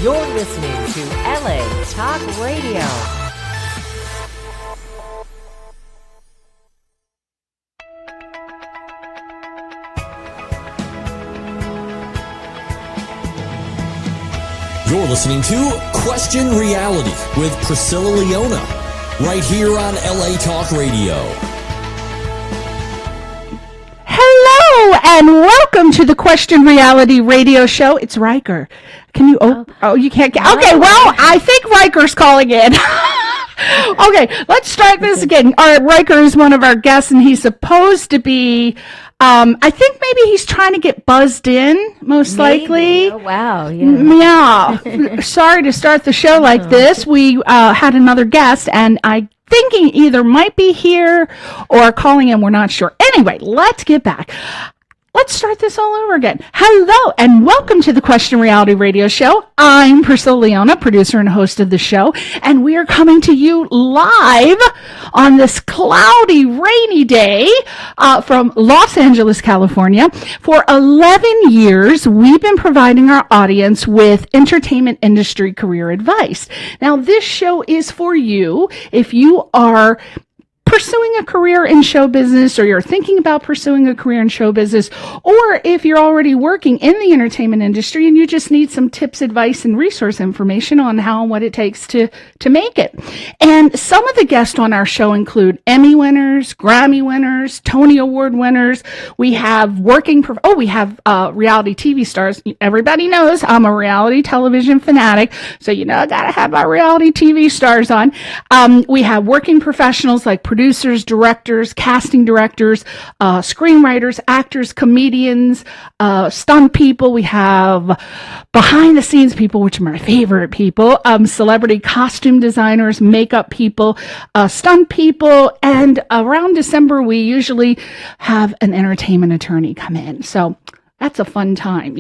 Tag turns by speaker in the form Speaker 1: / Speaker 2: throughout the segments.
Speaker 1: You're listening to LA Talk Radio.
Speaker 2: You're listening to Question Reality with Priscilla Leona, right here on LA Talk Radio.
Speaker 3: Hello, and welcome to the Question Reality radio show. It's Riker. Can you, you can't get, okay, well, I think Riker's calling in. Okay, let's start this again. All right, Riker is one of our guests, and he's supposed to be, I think maybe he's trying to get buzzed in, most likely.
Speaker 1: Oh, wow. Yeah.
Speaker 3: Sorry to start the show like this. We had another guest, and I thinking either might be here or calling in. We're not sure. Anyway, let's get back. Let's start this all over again. Hello, and welcome to the Question Reality Radio Show. I'm Priscilla Leona, producer and host of the show, and we are coming to you live on this cloudy, rainy day from Los Angeles, California. For 11 years, we've been providing our audience with entertainment industry career advice. Now, this show is for you if you are pursuing a career in show business, or you're thinking about pursuing a career in show business, or if you're already working in the entertainment industry and you just need some tips, advice, and resource information on how and what it takes to make it. And some of the guests on our show include Emmy winners, Grammy winners, Tony Award winners. We have we have reality TV stars. Everybody knows I'm a reality television fanatic, so I gotta have my reality TV stars on. We have working professionals like producers, directors, casting directors, screenwriters, actors, comedians, stunt people. We have behind the scenes people, which are my favorite people, celebrity costume designers, makeup people, stunt people, and around December, we usually have an entertainment attorney come in. So that's a fun time.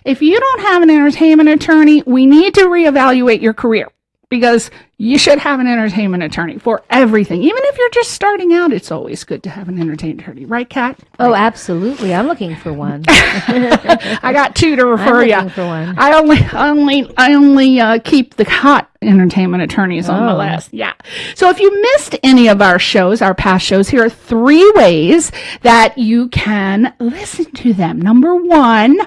Speaker 3: If you don't have an entertainment attorney, we need to reevaluate your career, because you should have an entertainment attorney for everything. Even if you're just starting out, it's always good to have an entertainment attorney. Right, Kat?
Speaker 1: Oh, absolutely. I'm looking for one.
Speaker 3: I got two to refer you.
Speaker 1: I'm looking for one.
Speaker 3: I only keep the hot entertainment attorneys on the list. Yeah. So if you missed any of our shows, our past shows, here are 3 ways that you can listen to them. Number 1,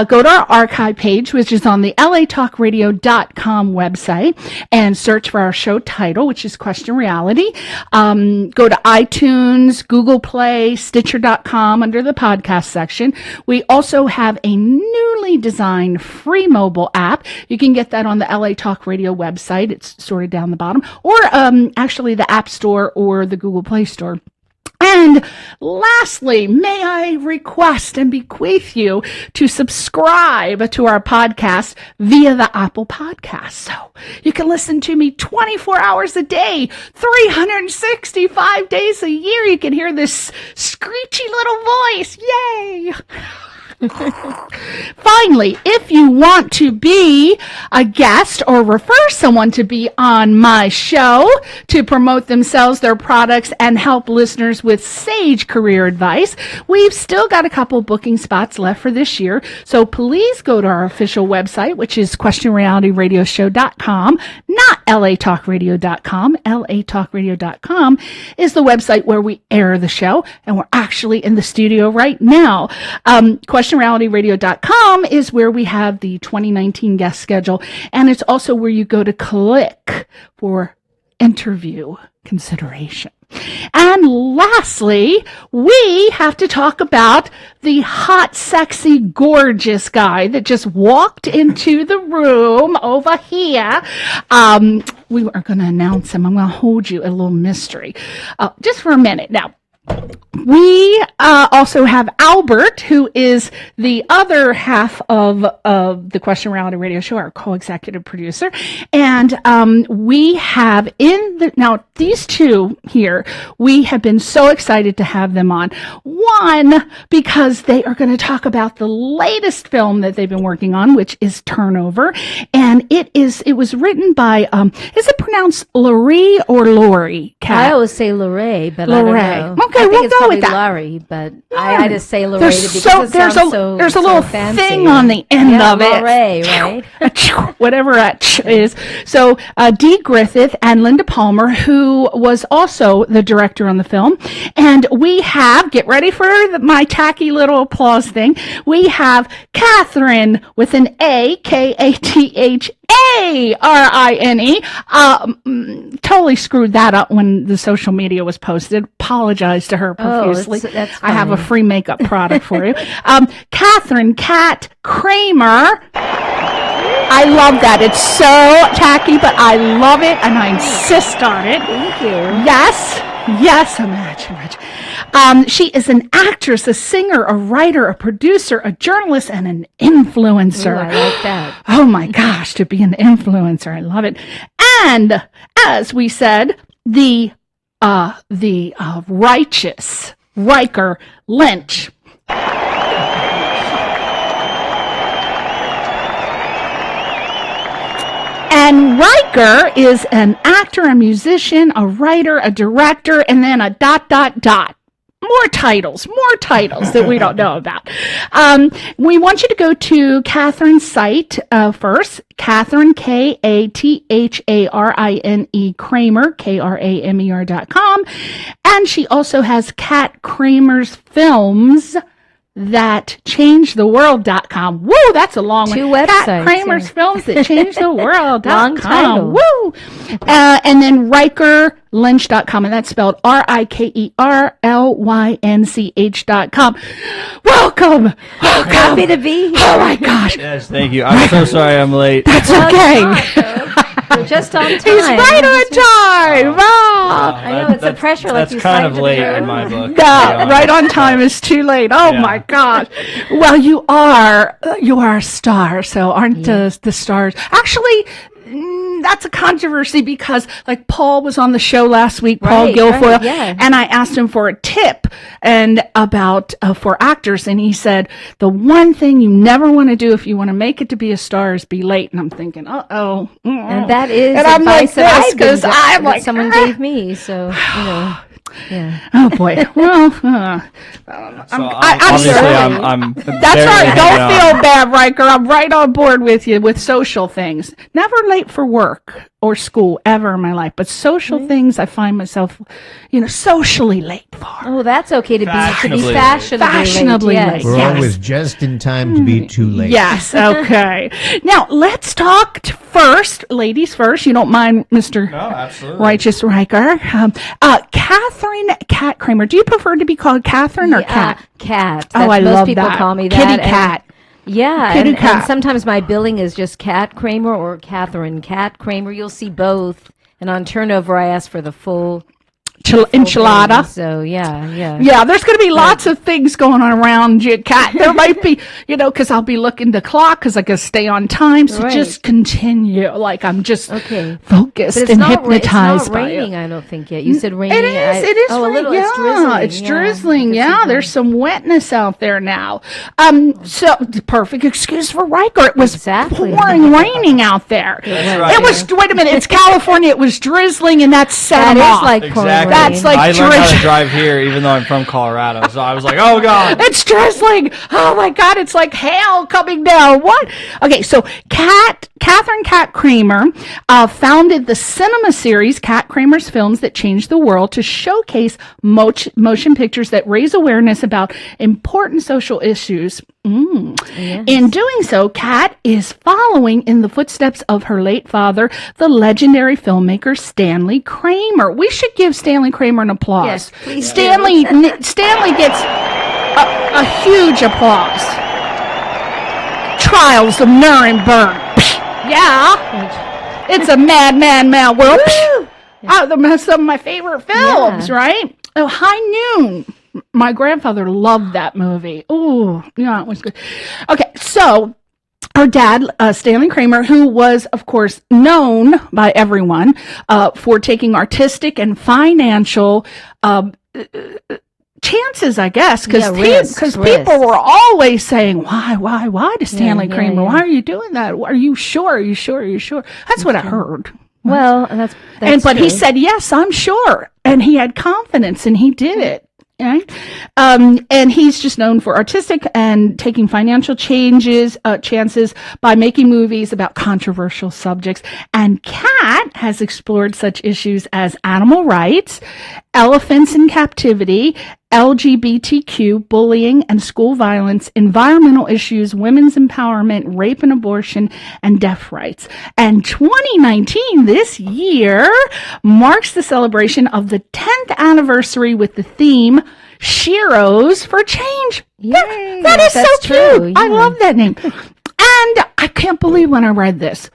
Speaker 3: go to our archive page, which is on the latalkradio.com website, and search for our show title, which is Question Reality. Go to iTunes, Google Play, Stitcher.com under the podcast section. We also have a newly designed free mobile app. You can get that on the LA Talk Radio website. It's sort of down the bottom, or actually the App Store or the Google Play Store. And lastly, may I request and bequeath you to subscribe to our podcast via the Apple Podcast. So you can listen to me 24 hours a day, 365 days a year. You can hear this screechy little voice. Yay! Finally, if you want to be a guest or refer someone to be on my show to promote themselves, their products, and help listeners with sage career advice, we've still got a couple booking spots left for this year. So please go to our official website, which is questionrealityradioshow.com, not latalkradio.com. latalkradio.com is the website where we air the show, and we're actually in the studio right now. questionrealityradio.com is where we have the 2019 guest schedule, and it's also where you go to click for interview consideration. And lastly, we have to talk about the hot, sexy, gorgeous guy that just walked into the room over here. We are going to announce him. I'm going to hold you a little mystery just for a minute. Now, we also have Albert, who is the other half of the Question Reality Radio Show, our co-executive producer. And we have now these two here, we have been so excited to have them on. One, because they are going to talk about the latest film that they've been working on, which is Turnover. And it was written by, is it pronounced Laurie or Laurie? Kat?
Speaker 1: I always say Lorraine, but
Speaker 3: Lorraine.
Speaker 1: I don't know.
Speaker 3: Okay, we'll go with that.
Speaker 1: Laurie, but I just say Lorraine
Speaker 3: There's
Speaker 1: because
Speaker 3: there's a little
Speaker 1: fancy.
Speaker 3: thing on the end of it.
Speaker 1: Lorraine, right?
Speaker 3: Whatever that is. So Dee Griffith and Linda Palmer, who was also the director on the film, and we have, get ready for my tacky little applause thing. We have Catherine with an A, Kathrine. Totally screwed that up when the social media was posted. Apologize to her profusely.
Speaker 1: That's
Speaker 3: I have a free makeup product for you. Catherine Cat Kramer. I love that. It's so tacky, but I love it, and I insist on it.
Speaker 1: Thank you.
Speaker 3: Yes, imagine. She is an actress, a singer, a writer, a producer, a journalist, and an influencer.
Speaker 1: Ooh, I like that.
Speaker 3: Oh my gosh, to be an influencer. I love it. And as we said, the righteous Riker Lynch. And Riker is an actor, a musician, a writer, a director, and then a ... More titles that we don't know about. We want you to go to Catherine's site first. Catherine, Katharine, Kramer, Kramer.com. And she also has Cat Kramer's Films that changed the world.com. Woo, that's a long one.
Speaker 1: 2 websites.
Speaker 3: Cat Kramer's Films that changed the world.com.
Speaker 1: Long title.
Speaker 3: Woo. And then RikerLynch.com, and that's spelled RikerLynch.com. Welcome.
Speaker 1: Happy to be here.
Speaker 3: Oh my gosh.
Speaker 4: Yes, thank you. I'm so sorry I'm late.
Speaker 3: That's okay.
Speaker 1: You're just on time.
Speaker 3: He's right on time.
Speaker 1: I know, it's a pressure like
Speaker 4: That's
Speaker 1: you
Speaker 4: kind
Speaker 1: signed
Speaker 4: of
Speaker 1: to the
Speaker 4: late
Speaker 1: room.
Speaker 4: in my book.
Speaker 3: No, right on time is too late. Oh
Speaker 4: Yeah.
Speaker 3: my gosh. Well, you are a star. So aren't the stars actually? That's a controversy because, like, Paul was on the show last week, Paul Guilfoyle,
Speaker 1: right, yeah.
Speaker 3: and I asked him for a tip and about for actors, and he said the one thing you never want to do if you want to make it to be a star is be late. And I'm thinking,
Speaker 1: And that is
Speaker 3: and I'm like
Speaker 1: advice
Speaker 3: this because I'm like
Speaker 1: someone gave me. So yeah.
Speaker 3: Oh boy. Well, I'm sorry.
Speaker 4: I'm
Speaker 3: That's
Speaker 4: barely
Speaker 3: right.
Speaker 4: hanging
Speaker 3: Don't
Speaker 4: on.
Speaker 3: feel bad, Riker. I'm right on board with you with social things. Never late for work or school ever in my life, but social things I find myself, socially late for.
Speaker 1: Oh, that's okay to be
Speaker 4: Fashionably
Speaker 1: fashionably
Speaker 3: late.
Speaker 1: late.
Speaker 3: We're
Speaker 5: We're
Speaker 3: Yes.
Speaker 5: always just in time to be too late.
Speaker 3: Yes. Okay. Now let's talk first, ladies first. You don't mind, Mr.
Speaker 4: No, absolutely.
Speaker 3: Righteous Riker. Catherine Cat Kramer. Do you prefer to be called Catherine or Cat?
Speaker 1: Cat.
Speaker 3: Oh, I
Speaker 1: Most
Speaker 3: love
Speaker 1: people
Speaker 3: that.
Speaker 1: call me that.
Speaker 3: Kitty
Speaker 1: and-
Speaker 3: cat.
Speaker 1: Yeah,
Speaker 3: Kitty
Speaker 1: and
Speaker 3: cat.
Speaker 1: sometimes my billing is just Cat Kramer or Catherine Cat Kramer. You'll see both. And on turnover, I ask for the full
Speaker 3: Enchilada.
Speaker 1: thing. So yeah.
Speaker 3: Yeah, there's going to be lots of things going on around you, Cat. There might be, because I'll be looking the clock because I got to stay on time. So
Speaker 1: Right.
Speaker 3: just continue. Like I'm just
Speaker 1: Okay.
Speaker 3: focused
Speaker 1: But it's
Speaker 3: and
Speaker 1: not
Speaker 3: hypnotized
Speaker 1: it's not
Speaker 3: by
Speaker 1: raining,
Speaker 3: you.
Speaker 1: I don't think yet. You said raining.
Speaker 3: It is.
Speaker 1: a little.
Speaker 3: Yeah,
Speaker 1: It's drizzling.
Speaker 3: It's drizzling.
Speaker 1: I
Speaker 3: Yeah,
Speaker 1: can see
Speaker 3: there's some wetness out there now. So the perfect excuse for Riker. It was
Speaker 1: Exactly.
Speaker 3: raining out there.
Speaker 4: That's right.
Speaker 3: It was. Wait a minute. It's California. It was drizzling, and that set
Speaker 1: That
Speaker 3: him
Speaker 1: is
Speaker 3: off.
Speaker 1: like pouring
Speaker 4: Exactly.
Speaker 1: rain.
Speaker 3: That's like
Speaker 4: I learned how to
Speaker 3: drizzling.
Speaker 4: drive here, even though I'm from Colorado. So I was like, oh God.
Speaker 3: It's drizzling. Oh my God, it's like hail coming down. What? Okay, so Catherine Cat Kramer founded the cinema series Cat Kramer's Films that changed the world to showcase motion pictures that raise awareness about important social issues.
Speaker 1: Yes.
Speaker 3: In doing so, Kat is following in the footsteps of her late father, the legendary filmmaker Stanley Kramer. We should give Stanley Kramer an applause.
Speaker 1: Yes, please do.
Speaker 3: Stanley gets a huge applause. Trials of Nuremberg. Yeah. It's a mad world. Some of my favorite films,
Speaker 1: Yeah.
Speaker 3: right? Oh, High Noon. My grandfather loved that movie. Oh, yeah, it was good. Okay, so our dad, Stanley Kramer, who was, of course, known by everyone for taking artistic and financial chances, I guess, because
Speaker 1: risks.
Speaker 3: people were always saying, why does Stanley
Speaker 1: Yeah,
Speaker 3: Kramer?
Speaker 1: yeah.
Speaker 3: Why are you doing that? Are you sure? That's what I heard.
Speaker 1: Well, that's
Speaker 3: But he
Speaker 1: true.
Speaker 3: said, yes, I'm sure. And he had confidence and he did it. Right? And he's just known for artistic and taking financial chances by making movies about controversial subjects. And Kat has explored such issues as animal rights, elephants in captivity, LGBTQ, bullying and school violence, environmental issues, women's empowerment, rape and abortion, and deaf rights. And 2019, this year, marks the celebration of the 10th anniversary with the theme Sheroes for Change.
Speaker 1: Yay,
Speaker 3: That is so
Speaker 1: that's
Speaker 3: cute.
Speaker 1: true,
Speaker 3: I
Speaker 1: yeah.
Speaker 3: love that name. And I can't believe when I read this.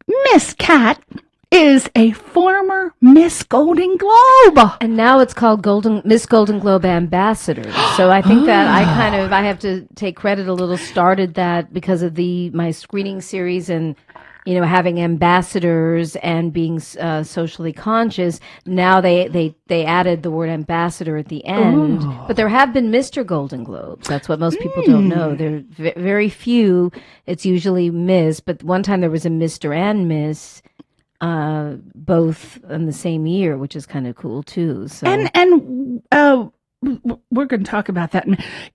Speaker 3: Miss Kat is a former Miss Golden Globe.
Speaker 1: And now it's called Miss Golden Globe Ambassador. So I think that I have to take credit a little, started that because of my screening series and, having ambassadors and being socially conscious. Now they added the word ambassador at the end.
Speaker 3: Ooh.
Speaker 1: But there have been Mr. Golden Globes. That's what most people don't know. There are very few. It's usually Miss, but one time there was a Mr. and Miss, both in the same year, which is kind of cool too. So we're going to talk about that.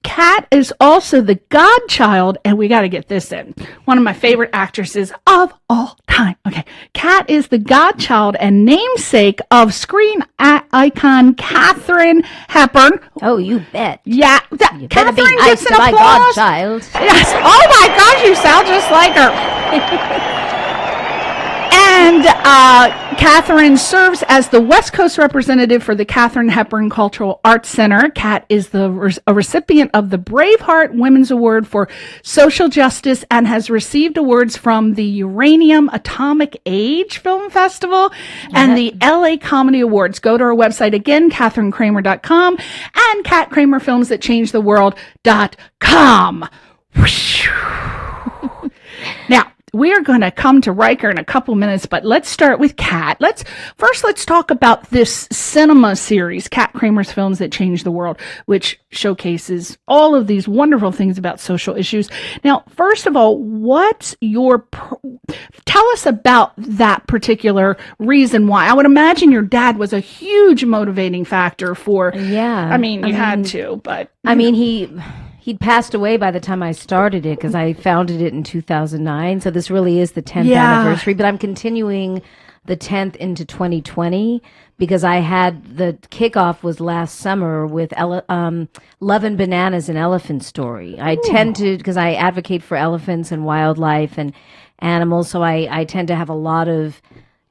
Speaker 1: Kat is also the godchild, and we got to get this in. One of my favorite actresses of all time. Okay, Kat is the godchild and namesake of screen icon Katharine Hepburn. Oh, you bet.
Speaker 3: Yeah,
Speaker 1: You better be
Speaker 3: Katharine
Speaker 1: nice
Speaker 3: gets
Speaker 1: to
Speaker 3: an
Speaker 1: my
Speaker 3: applause.
Speaker 1: godchild.
Speaker 3: Yes. Oh my gosh, you sound just like her. And Katharine serves as the West Coast representative for the Katharine Hepburn Cultural Arts Center. Kat is a recipient of the Braveheart Women's Award for Social Justice and has received awards from the Uranium Atomic Age Film Festival and the LA Comedy Awards. Go to our website again, KatherineKramer.com, and KatKramerFilmsThatChangeTheWorld.com. Now, we are going to come to Riker in a couple minutes, but let's start with Kat. Let's talk about this cinema series, Kat Kramer's Films That Changed the World, which showcases all of these wonderful things about social issues. Now, first of all, tell us about that particular reason why. I would imagine your dad was a huge motivating factor for,
Speaker 1: Yeah.
Speaker 3: you had to, but.
Speaker 1: He'd passed away by the time I started it because I founded it in 2009. So this really is the 10th anniversary, but I'm continuing the 10th into 2020 because I had the kickoff was last summer with Love and Bananas, an elephant story. I tend to, because I advocate for elephants and wildlife and animals, so I tend to have a lot of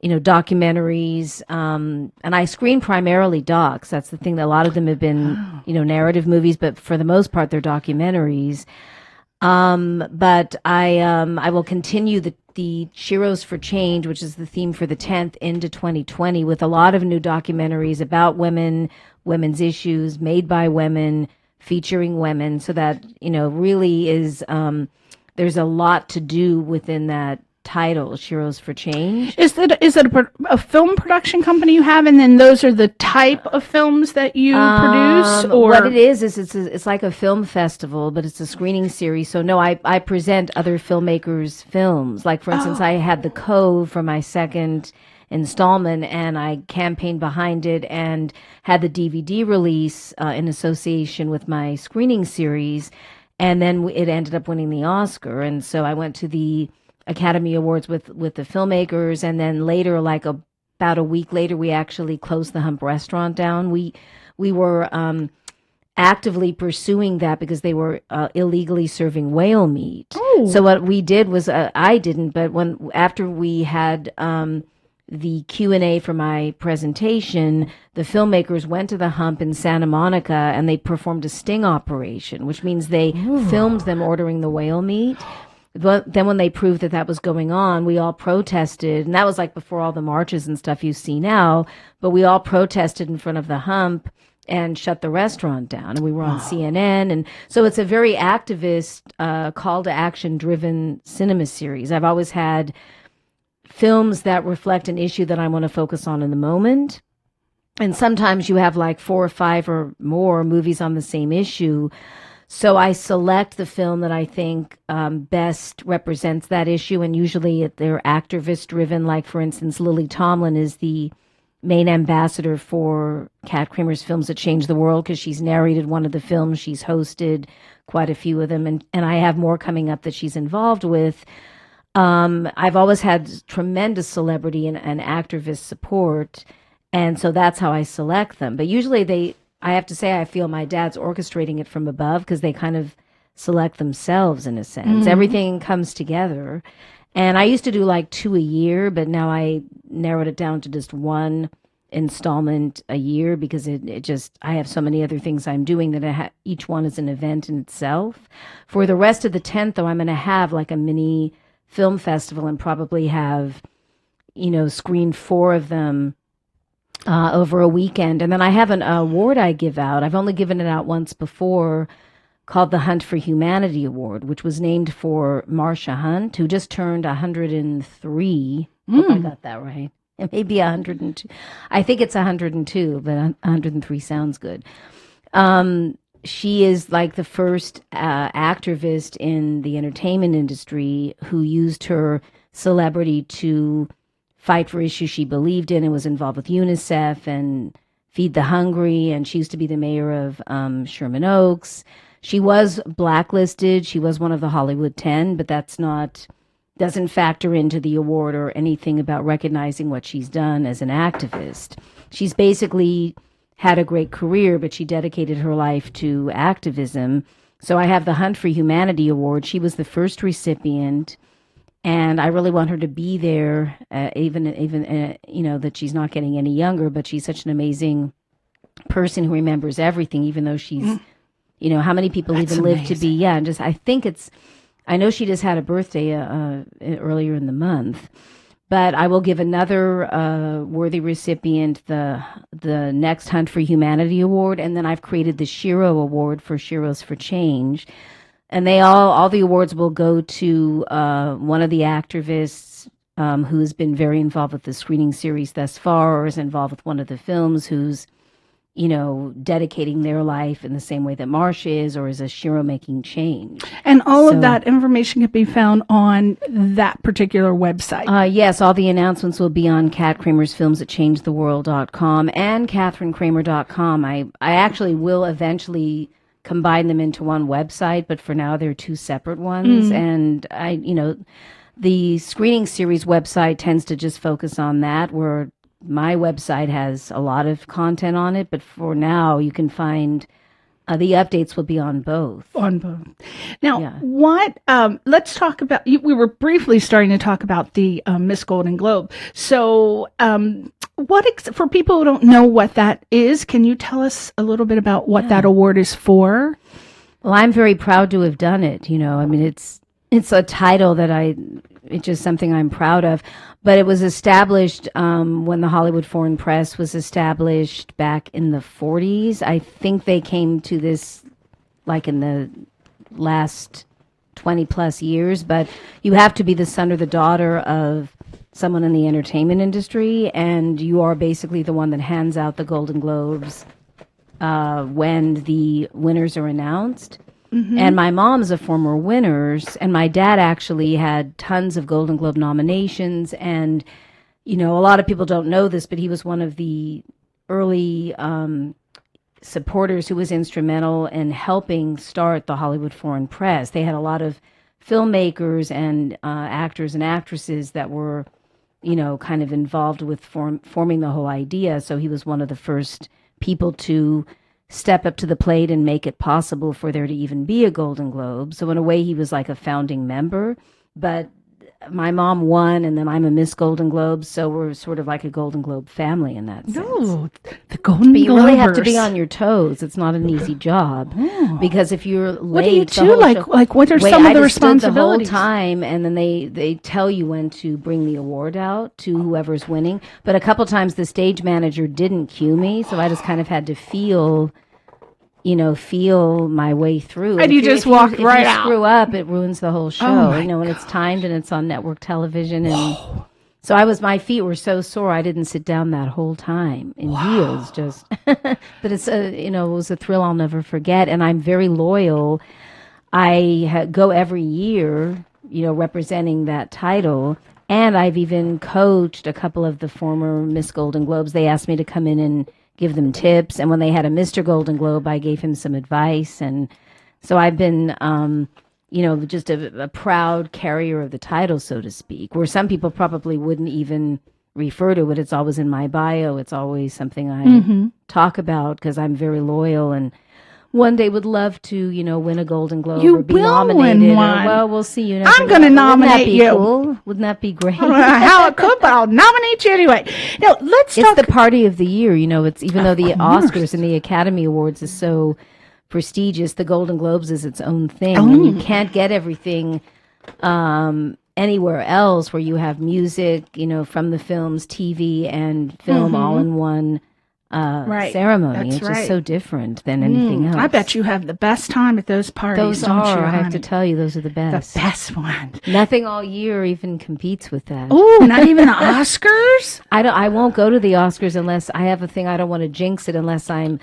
Speaker 1: documentaries, and I screen primarily docs. That's the thing. That a lot of them have been, narrative movies, but for the most part, they're documentaries. But I will continue the Sheroes for Change, which is the theme for the 10th, into 2020 with a lot of new documentaries about women, women's issues, made by women, featuring women. So that, really is, there's a lot to do within that title, Sheroes for Change.
Speaker 3: Is it a film production company you have, and then those are the type of films that you produce? Or
Speaker 1: what it is it's like a film festival, but it's a screening series. So no, I present other filmmakers' films. Like for instance, I had The Cove for my second installment, and I campaigned behind it and had the DVD release in association with my screening series, and then it ended up winning the Oscar. And so I went to the Academy Awards with the filmmakers, and then later, about a week later, we actually closed the Hump restaurant down. We were actively pursuing that because they were illegally serving whale meat.
Speaker 3: Oh.
Speaker 1: So what we did was, I didn't, but after we had the Q&A for my presentation, the filmmakers went to the Hump in Santa Monica and they performed a sting operation, which means they filmed them ordering the whale meat. But then when they proved that was going on, we all protested. And that was before all the marches and stuff you see now. But we all protested in front of the Hump and shut the restaurant down. And we were on CNN. And so it's a very activist, call to action driven cinema series. I've always had films that reflect an issue that I want to focus on in the moment. And sometimes you have 4 or 5 or more movies on the same issue. So I select the film that I think best represents that issue, and usually they're activist driven. Like for instance, Lily Tomlin is the main ambassador for Kat Kramer's Films That Changed the World, because she's narrated one of the films. She's hosted quite a few of them, and I have more coming up that she's involved with. I've always had tremendous celebrity and activist support, and so that's how I select them. But usually I have to say, I feel my dad's orchestrating it from above, because they kind of select themselves in a sense. Everything comes together. And I used to do like 2 a year, but now I narrowed it down to just one installment a year, because it just, I have so many other things I'm doing that each one is an event in itself. For the rest of the 10th, though, I'm going to have like a mini film festival and probably have, screen 4 of them over a weekend. And then I have an award I give out. I've only given it out once before, called the Hunt for Humanity Award, which was named for Marcia Hunt, who just turned 103. Hope I got that right. It may be 102. I think it's 102, but 103 sounds good. She is like the first activist in the entertainment industry who used her celebrity to fight for issues she believed in and was involved with UNICEF and Feed the Hungry. And she used to be the mayor of Sherman Oaks. She was blacklisted. She was one of the Hollywood 10, but doesn't factor into the award or anything about recognizing what she's done as an activist. She's basically had a great career, but she dedicated her life to activism. So I have the Hunt for Humanity Award. She was the first recipient, and I really want her to be there, even that she's not getting any younger, but she's such an amazing person who remembers everything, even though she's... how many people
Speaker 3: That's
Speaker 1: even live
Speaker 3: amazing.
Speaker 1: to be, and just, I know she just had a birthday earlier in the month, but I will give another worthy recipient the next Hunt for Humanity Award, and then I've created the Shiro Award for Shiros for Change, and all the awards will go to one of the activists who's been very involved with the screening series thus far, or is involved with one of the films, who's dedicating their life in the same way that Marcia is, or is a Shiro making change.
Speaker 3: And all of that information can be found on that particular website.
Speaker 1: Yes, all the announcements will be on Kat Kramer's Films at ChangeTheWorld.com and KatherineKramer.com. I actually will eventually combine them into one website, but for now they're two separate ones. And the screening series website tends to just focus on that, where my website has a lot of content on it, but for now you can find the updates will be on both.
Speaker 3: Now, let's talk about, we were briefly starting to talk about the Miss Golden Globe. So for people who don't know what that is, can you tell us a little bit about what that award is for?
Speaker 1: Well, I'm very proud to have done it. It's a title that it's just something I'm proud of. But it was established when the Hollywood Foreign Press was established back in the 40s. I think they came to this like in the last 20 plus years. But you have to be the son or the daughter of someone in the entertainment industry, and you are basically the one that hands out the Golden Globes when the winners are announced. And my mom's a former winners, and my dad actually had tons of Golden Globe nominations. And, a lot of people don't know this, but he was one of the early supporters who was instrumental in helping start the Hollywood Foreign Press. They had a lot of filmmakers and actors and actresses that were, kind of involved with forming the whole idea. So he was one of the first people to step up to the plate and make it possible for there to even be a Golden Globe. So in a way, he was like a founding member. But my mom won, and then I'm a Miss Golden Globe, so we're sort of like a Golden Globe family in that sense.
Speaker 3: Oh, the Golden Globers.
Speaker 1: But you really have to be on your toes. It's not an easy job, because if you're late,
Speaker 3: what do you do? Like what are some of the responsibilities?
Speaker 1: The whole time, and then they tell you when to bring the award out to whoever's winning. But a couple times the stage manager didn't cue me, so I just kind of had to feel my way through.
Speaker 3: And you just walk right out.
Speaker 1: If you screw up, it ruins the whole show. When it's timed and it's on network television. And so my feet were so sore, I didn't sit down that whole time in heels. Just, but it's it was a thrill I'll never forget. And I'm very loyal. I go every year, representing that title. And I've even coached a couple of the former Miss Golden Globes. They asked me to come in and give them tips. And when they had a Mr. Golden Globe, I gave him some advice. And so I've been, just a proud carrier of the title, so to speak, where some people probably wouldn't even refer to it. It's always in my bio. It's always something I talk about because I'm very loyal and one day would love to, win a Golden Globe or be nominated.
Speaker 3: Win one.
Speaker 1: Well, we'll see. You
Speaker 3: I'm going to nominate you.
Speaker 1: Cool? Wouldn't that be great?
Speaker 3: I don't know how it could, but I'll nominate you anyway. Now, let's talk.
Speaker 1: It's the party of the year. It's even though the Oscars and the Academy Awards is so prestigious, the Golden Globes is its own thing. And you can't get everything anywhere else where you have music, from the films, TV, and film all in one ceremony. It's just so different than anything else.
Speaker 3: I bet you have the best time at those parties.
Speaker 1: I have to tell you, those are the best.
Speaker 3: The best ones.
Speaker 1: Nothing all year even competes with that.
Speaker 3: Oh, not even the Oscars?
Speaker 1: I won't go to the Oscars unless I have a thing. I don't want to jinx it unless I'm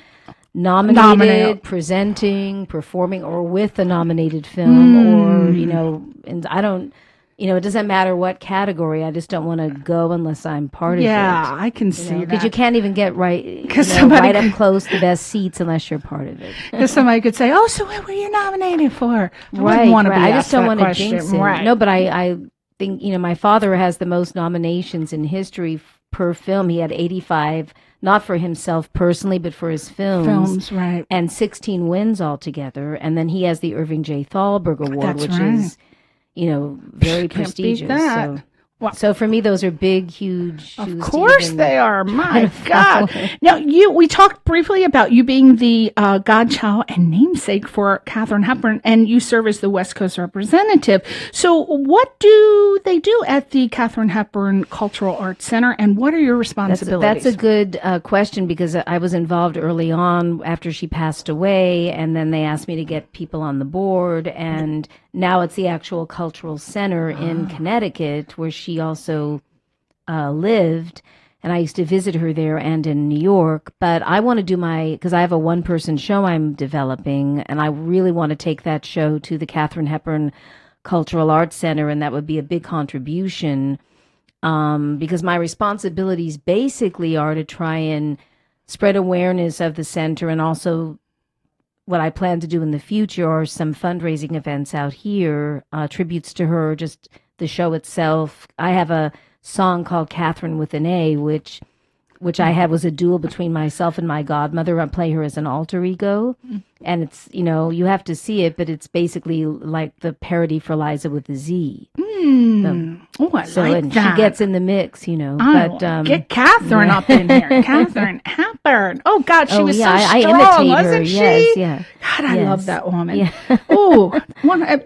Speaker 1: nominated, presenting, performing, or with a nominated film, or and I don't. It doesn't matter what category. I just don't want to go unless I'm part of it.
Speaker 3: Yeah, I can see that.
Speaker 1: Because you can't even get right up close the best seats unless you're part of it.
Speaker 3: Because somebody could say, "Oh, so what were you nominated for?"
Speaker 1: I just don't want to jinx it. No, but I think my father has the most nominations in history per film. He had 85. Not for himself personally, but for his films.
Speaker 3: Right.
Speaker 1: And 16 wins altogether. And then he has the Irving J. Thalberg Award, which is, very prestigious. So for me, those are big, huge shoes.
Speaker 3: Of course they are. My God. Now, we talked briefly about you being the godchild and namesake for Katharine Hepburn, and you serve as the West Coast representative. So what do they do at the Katharine Hepburn Cultural Arts Center, and what are your responsibilities?
Speaker 1: That's a good question, because I was involved early on after she passed away, and then they asked me to get people on the board, and now it's the actual cultural center in Connecticut, where she also lived, and I used to visit her there and in New York. But I want to do because I have a one-person show I'm developing, and I really want to take that show to the Katharine Hepburn Cultural Arts Center, and that would be a big contribution, because my responsibilities basically are to try and spread awareness of the center, and also what I plan to do in the future are some fundraising events out here, tributes to her, just the show itself. I have a song called Catherine with an A, which I had was a duel between myself and my godmother. I play her as an alter ego. And it's, you have to see it, but it's basically like the parody for Liza with a Z.
Speaker 3: That.
Speaker 1: She gets in the mix,
Speaker 3: Get Katharine up in here. Katharine Hepburn. Oh, God, she was so strong,
Speaker 1: I imitate
Speaker 3: wasn't
Speaker 1: her.
Speaker 3: she?
Speaker 1: Yes.
Speaker 3: God, I love that woman. Yeah.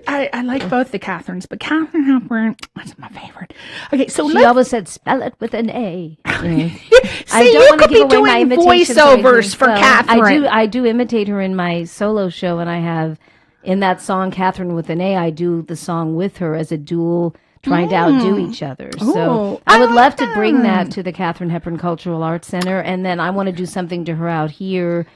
Speaker 3: I like both the Katharines, but Katharine Hepburn, that's my favorite. Okay, so
Speaker 1: she always said, spell it with an A.
Speaker 3: See, you could be doing voiceovers for Katharine.
Speaker 1: I do imitate her in my solo show, and I have in that song Catherine with an A, I do the song with her as a duel, trying to outdo each other. So I would love to bring that to the Katharine Hepburn Cultural Arts Center, and then I want to do something to her out here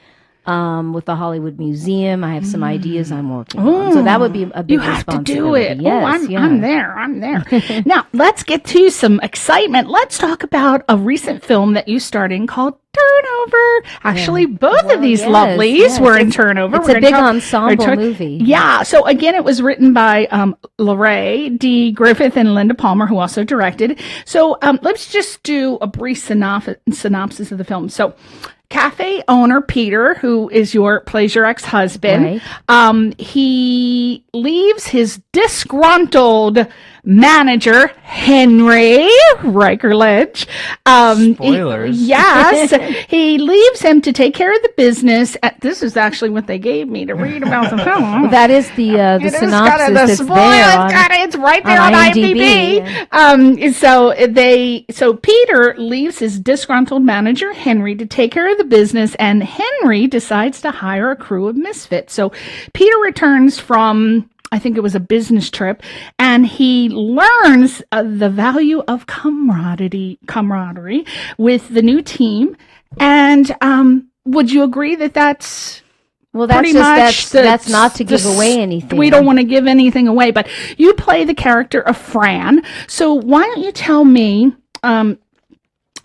Speaker 1: with the Hollywood Museum. I have some ideas I'm working on, so that would be a big responsibility.
Speaker 3: You have to do it.
Speaker 1: Yes,
Speaker 3: I'm there. Now let's get to some excitement. Let's talk about a recent film that you starred in called Turnover. Actually, both of these lovelies were in Turnover.
Speaker 1: It's a big ensemble movie.
Speaker 3: Yeah. So again, it was written by Lorraine D. Griffith and Linda Palmer, who also directed. So let's just do a brief synopsis of the film. So cafe owner Peter, who plays your ex-husband, he leaves his disgruntled manager Henry Riker Lynch.
Speaker 4: Spoilers.
Speaker 3: He leaves him to take care of the business. This is actually what they gave me to read about the film.
Speaker 1: Well, that is the synopsis
Speaker 3: it's right there on IMDb. So Peter leaves his disgruntled manager Henry to take care of the business, and Henry decides to hire a crew of misfits. So Peter returns from, I think it was a business trip, and he learns the value of camaraderie with the new team. And would you agree that that's
Speaker 1: Well, that's
Speaker 3: pretty
Speaker 1: just,
Speaker 3: much
Speaker 1: that's not to give away anything.
Speaker 3: We don't want to give anything away, but you play the character of Fran. So why don't you tell me?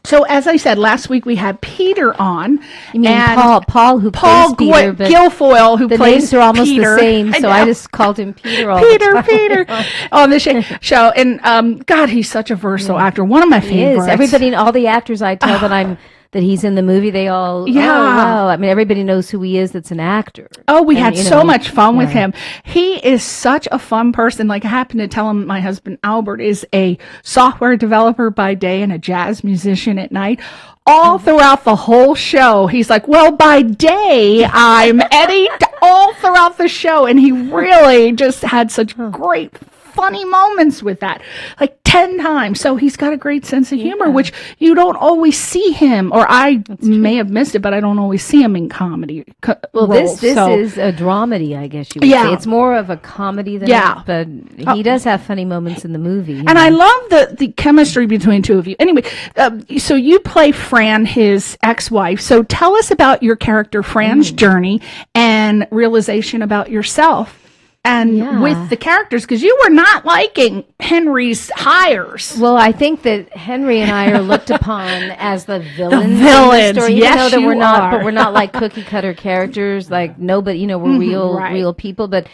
Speaker 3: So as I said last week, we had Peter on.
Speaker 1: You mean
Speaker 3: and
Speaker 1: Paul who plays Peter, but
Speaker 3: Guilfoyle who
Speaker 1: the
Speaker 3: plays
Speaker 1: names are almost
Speaker 3: Peter.
Speaker 1: the same, so I just called him Peter all the time.
Speaker 3: Peter on the show, and God, he's such a versatile actor. One of my favorites.
Speaker 1: Everybody, all the actors I tell that he's in the movie, they all, oh, wow. I mean, everybody knows who he is that's an actor.
Speaker 3: Oh, we had so much fun with him. He is such a fun person. Like, I happen to tell him my husband, Albert, is a software developer by day and a jazz musician at night. All throughout the whole show, he's like, well, by day, I'm Eddie, all throughout the show. And he really just had such great funny moments with that, like 10 times. So he's got a great sense of humor, which you don't always see him, or I may have missed it, but I don't always see him in comedy.
Speaker 1: This is a dramedy, I guess you would say. It's more of a comedy than but he does have funny moments in the movie.
Speaker 3: And I love the chemistry between two of you. Anyway, so you play Fran, his ex-wife. So tell us about your character, Fran's journey and realization about yourself. And with the characters, because you were not liking Henry's hires.
Speaker 1: Well, I think that Henry and I are looked upon as the villains.
Speaker 3: The villains,
Speaker 1: in the story,
Speaker 3: yes,
Speaker 1: even though that we're not,
Speaker 3: are.
Speaker 1: But we're not like cookie cutter characters. Like nobody, we're real people. But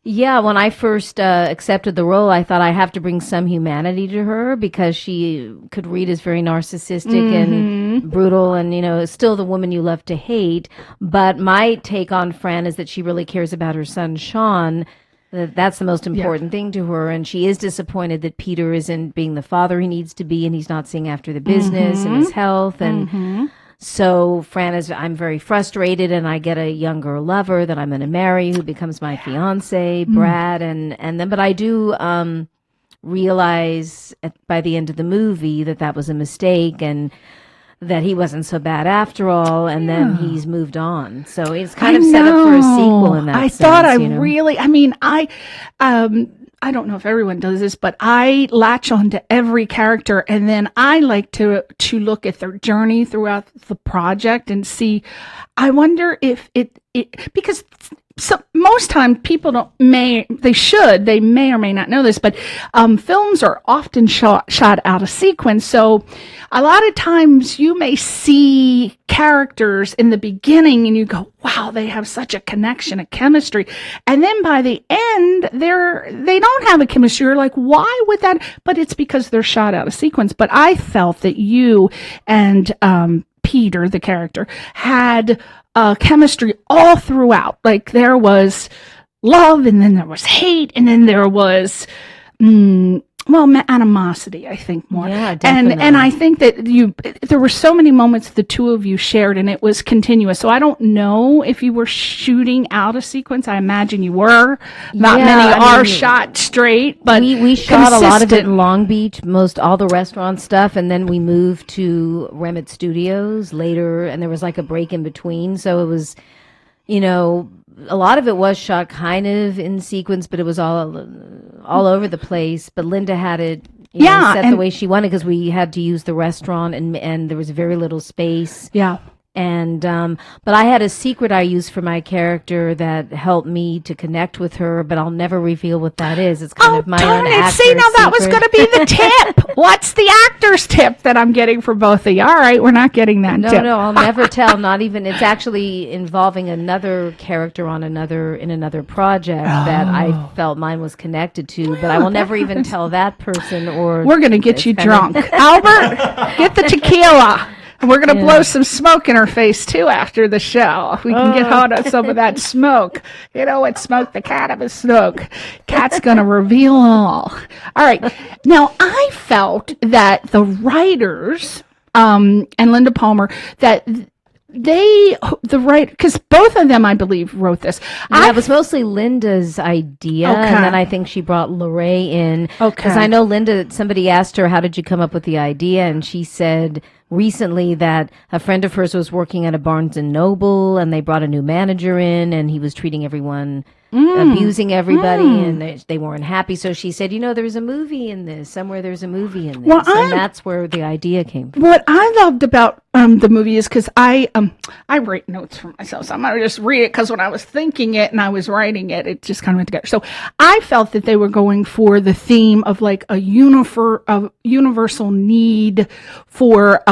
Speaker 1: yeah, when I first accepted the role, I thought I have to bring some humanity to her because she could read as very narcissistic and brutal, and still the woman you love to hate. But my take on Fran is that she really cares about her son Sean. That's the most important thing to her, and she is disappointed that Peter isn't being the father he needs to be, and he's not seeing after the business and his health. And so Fran I'm very frustrated, and I get a younger lover that I'm going to marry who becomes my fiance, Brad, but I do realize by the end of the movie that was a mistake, and that he wasn't so bad after all, and then he's moved on. So it's kind of set up for a sequel in that sense.
Speaker 3: I thought really, I don't know if everyone does this, but I latch on to every character, and then I like to look at their journey throughout the project and see. I wonder if it because most times people they may or may not know this, but films are often shot out of sequence. So a lot of times you may see characters in the beginning and you go, wow, they have such a connection, a chemistry. And then by the end, they don't have a chemistry. You're like, why would that? But it's because they're shot out of sequence. But I felt that you and Peter, the character, had chemistry all throughout. Like there was love, and then there was hate, and then there was animosity, I think, more.
Speaker 1: Yeah, definitely.
Speaker 3: And I think that there were so many moments the two of you shared, and it was continuous. So I don't know if you were shooting out a sequence. I imagine you were. Not many are shot straight, but
Speaker 1: we shot a lot of it in Long Beach, all the restaurant stuff, and then we moved to Remit Studios later, and there was like a break in between. So it was, a lot of it was shot kind of in sequence, but it was all over the place. But Linda had it set the way she wanted, because we had to use the restaurant, and there was very little space.
Speaker 3: Yeah.
Speaker 1: And but I had a secret I used for my character that helped me to connect with her, but I'll never reveal what that is. It's kind of my own actor's
Speaker 3: See, now that was
Speaker 1: secret.
Speaker 3: going to be the tip. What's the actor's tip that I'm getting for both of you? All right, we're not getting that tip.
Speaker 1: No, I'll never tell. Not even. It's actually involving another character in another project that I felt mine was connected to, but I will never even tell that person. Or
Speaker 3: we're going to get you drunk, Albert. Get the tequila. And we're going to blow some smoke in her face, too, after the show. We can get hold of some of that smoke. You know what smoke? The cannabis smoke. Kat's going to reveal all. All right. Now, I felt that the writers, and Linda Palmer, that because both of them, I believe, wrote this.
Speaker 1: It was mostly Linda's idea, and then I think she brought Lorraine in. Because I know Linda, somebody asked her, how did you come up with the idea? And she said recently that a friend of hers was working at a Barnes & Noble, and they brought a new manager in, and he was treating everyone, abusing everybody, and they weren't happy. So she said, there's a movie in this. Somewhere there's a movie in this. And that's where the idea came from.
Speaker 3: What I loved about the movie is, because I write notes for myself, so I'm gonna just read it, because when I was thinking it and I was writing it, it just kind of went together. So I felt that they were going for the theme of like a universal need for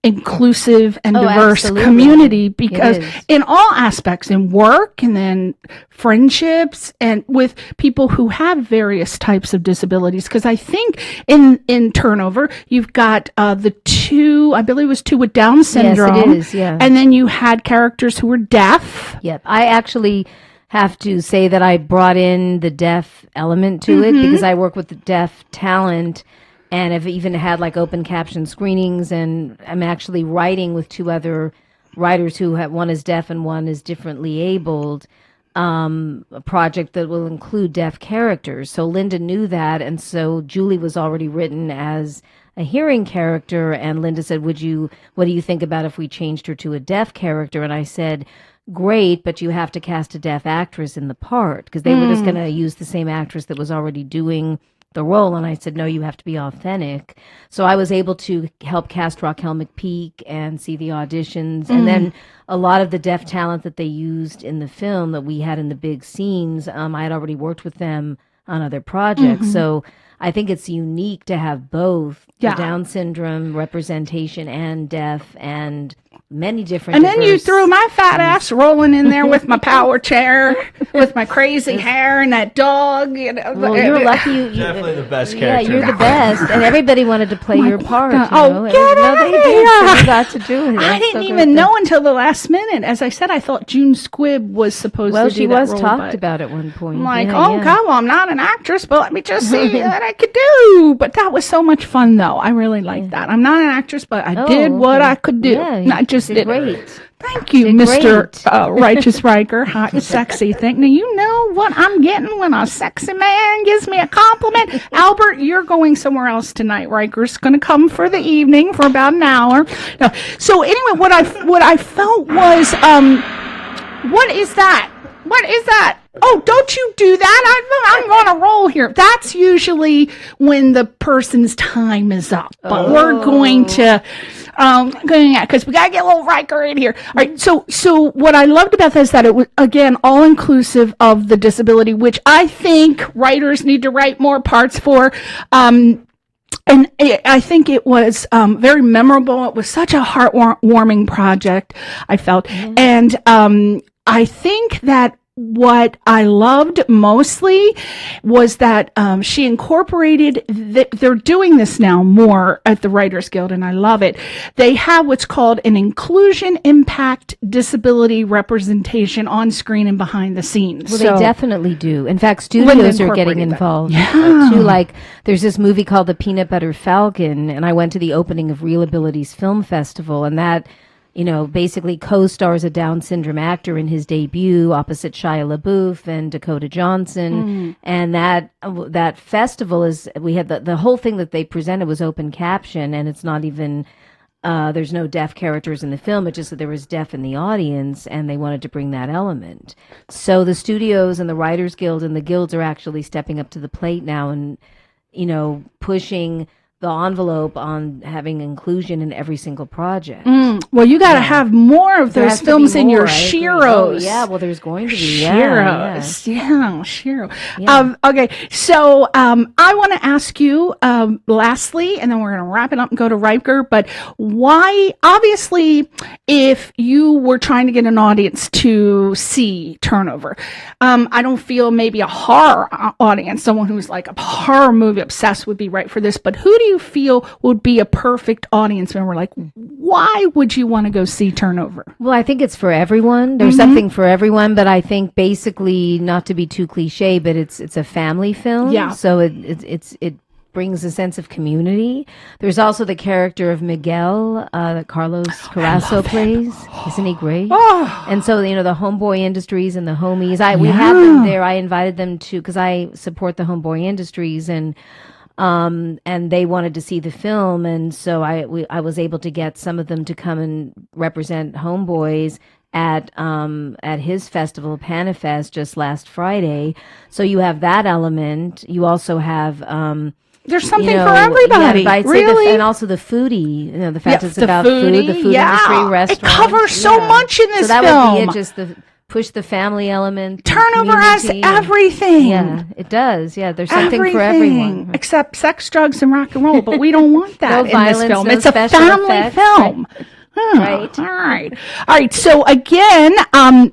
Speaker 3: inclusive and diverse
Speaker 1: absolutely.
Speaker 3: community, because in all aspects, in work and then friendships and with people who have various types of disabilities. Because I think in Turnover, you've got the two, I believe it was two with Down syndrome.
Speaker 1: Yes, it is, yeah.
Speaker 3: And then you had characters who were deaf.
Speaker 1: Yep. I actually have to say that I brought in the deaf element to it, because I work with the deaf talent, and I've even had like open caption screenings, and I'm actually writing with two other writers who have, one is deaf and one is differently abled, a project that will include deaf characters. So Linda knew that, and so Julie was already written as a hearing character, and Linda said, what do you think about if we changed her to a deaf character? And I said, great, but you have to cast a deaf actress in the part, because they were just going to use the same actress that was already doing the role. And I said, no, you have to be authentic. So I was able to help cast Raquel McPeak and see the auditions. And then a lot of the deaf talent that they used in the film that we had in the big scenes, I had already worked with them on other projects. So I think it's unique to have both the Down syndrome representation and deaf and many different.
Speaker 3: And then you threw my fat ass rolling in there with my power chair, with my crazy hair and that dog. You know.
Speaker 1: Well, you're lucky. You
Speaker 4: Definitely the best character.
Speaker 1: Yeah, you're the best, and everybody wanted to play your part. You
Speaker 3: Oh,
Speaker 1: know?
Speaker 3: get out
Speaker 1: they
Speaker 3: of
Speaker 1: did,
Speaker 3: here!
Speaker 1: so you got to do it.
Speaker 3: I
Speaker 1: That's
Speaker 3: didn't
Speaker 1: so
Speaker 3: even
Speaker 1: good.
Speaker 3: know until the last minute. As I said, I thought June Squibb was supposed
Speaker 1: Well,
Speaker 3: to do
Speaker 1: she
Speaker 3: that
Speaker 1: was
Speaker 3: role,
Speaker 1: talked
Speaker 3: but
Speaker 1: about at one point.
Speaker 3: I'm like,
Speaker 1: Yeah, yeah.
Speaker 3: God, well, I'm not an actress, but let me just see what I could do. But that was so much fun, though. I really liked that. I'm not an actress, but I did what I could do.
Speaker 1: Yeah,
Speaker 3: I just did
Speaker 1: great.
Speaker 3: it. Thank you,
Speaker 1: Did
Speaker 3: Mr. Righteous Riker, hot and sexy thing. Now, you know what I'm getting when a sexy man gives me a compliment. Albert, you're going somewhere else tonight. Riker's going to come for the evening for about an hour. No. So anyway, what I felt was, what is that? What is that? Oh, don't you do that? I'm going to roll here. That's usually when the person's time is up. But we're going to, because we got to get a little Riker in here. All right. So what I loved about that is that it was, again, all inclusive of the disability, which I think writers need to write more parts for. And I think it was very memorable. It was such a heartwarming project, I felt. And I think that what I loved mostly was that she incorporated, they're doing this now more at the Writers Guild, and I love it. They have what's called an inclusion impact disability representation on screen and behind the scenes.
Speaker 1: Well, they definitely do. In fact, studios are getting involved too. Like, there's this movie called The Peanut Butter Falcon, and I went to the opening of Real Abilities Film Festival, and that, you know, basically co-stars a Down syndrome actor in his debut opposite Shia LaBeouf and Dakota Johnson. And that festival is, we had the whole thing that they presented was open caption, and it's not even, there's no deaf characters in the film. It's just that there was deaf in the audience, and they wanted to bring that element. So the studios and the Writers Guild and the guilds are actually stepping up to the plate now and, you know, pushing the envelope on having inclusion in every single project.
Speaker 3: Well, you got to have more of those films in your Sheroes.
Speaker 1: Oh, yeah, well, there's going to be.
Speaker 3: Sheroes. Yeah, Shero. Yeah. Okay, so I want to ask you lastly, and then we're going to wrap it up and go to Riker, but why, obviously, if you were trying to get an audience to see Turnover, I don't feel maybe a horror audience, someone who's like a horror movie obsessed would be right for this, but who do you feel would be a perfect audience member? Like, why would you want to go see Turnover?
Speaker 1: Well, I think it's for everyone. There's something for everyone, but I think basically, not to be too cliche, but it's a family film.
Speaker 3: Yeah.
Speaker 1: So it brings a sense of community. There's also the character of Miguel that Carlos Carrasco plays. Isn't he great? And so, you know, the Homeboy Industries and the homies, we had them there. I invited them to, because I support the Homeboy Industries, and they wanted to see the film, and so I was able to get some of them to come and represent Homeboys at his festival, Panifest, just last Friday. So you have that element. You also have
Speaker 3: There's something
Speaker 1: you know,
Speaker 3: for everybody.
Speaker 1: Yeah, I'd say
Speaker 3: really.
Speaker 1: and also the foodie. You know, the fact it's about
Speaker 3: foodie,
Speaker 1: food, the food industry, restaurants.
Speaker 3: It covers so much in this
Speaker 1: so that
Speaker 3: film.
Speaker 1: would be it. Just push the family element.
Speaker 3: Turnover has everything.
Speaker 1: Yeah, it does. Yeah, there's something for everyone.
Speaker 3: Except sex, drugs, and rock and roll. But we don't want that in
Speaker 1: violence,
Speaker 3: this film.
Speaker 1: no
Speaker 3: It's a family film.
Speaker 1: Right.
Speaker 3: All right. So again,